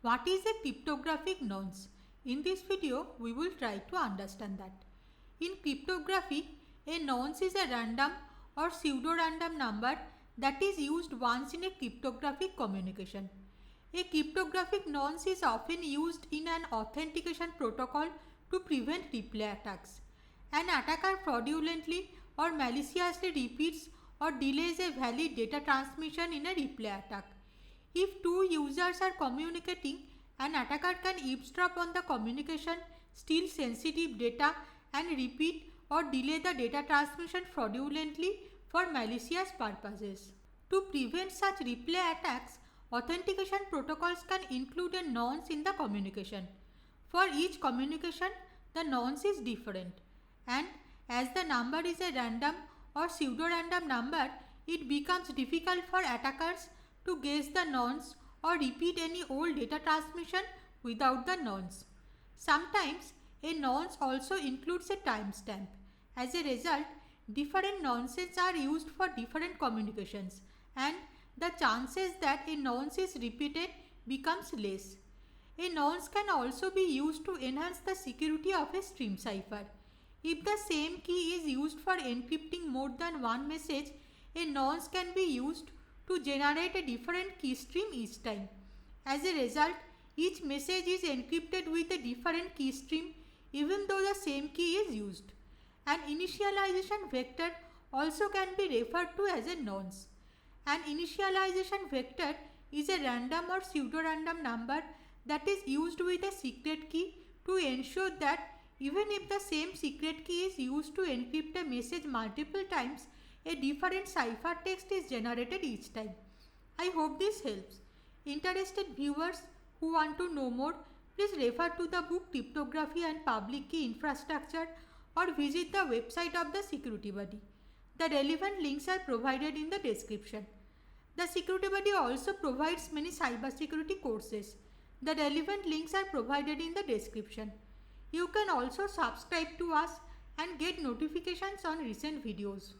What is a cryptographic nonce? In this video, we will try to understand that. In cryptography, a nonce is a random or pseudo-random number that is used once in a cryptographic communication. A cryptographic nonce is often used in an authentication protocol to prevent replay attacks. An attacker fraudulently or maliciously repeats or delays a valid data transmission in a replay attack. If two users are communicating, an attacker can eavesdrop on the communication, steal sensitive data, and repeat or delay the data transmission fraudulently for malicious purposes. To prevent such replay attacks, authentication protocols can include a nonce in the communication. For each communication, the nonce is different, and as the number is a random or pseudo-random number, it becomes difficult for attackers to guess the nonce or repeat any old data transmission without the nonce. Sometimes a nonce also includes a timestamp. As a result, different nonces are used for different communications, and the chances that a nonce is repeated becomes less. A nonce can also be used to enhance the security of a stream cipher. If the same key is used for encrypting more than one message, a nonce can be used to generate a different key stream each time. As a result, each message is encrypted with a different key stream even though the same key is used. An initialization vector also can be referred to as a nonce. An initialization vector is a random or pseudo-random number that is used with a secret key to ensure that even if the same secret key is used to encrypt a message multiple times, a different ciphertext is generated each time. I hope this helps. Interested viewers who want to know more, please refer to the book Cryptography and Public Key Infrastructure or visit the website of the Security Buddy. The relevant links are provided in the description. The Security Buddy also provides many cybersecurity courses. The relevant links are provided in the description. You can also subscribe to us and get notifications on recent videos.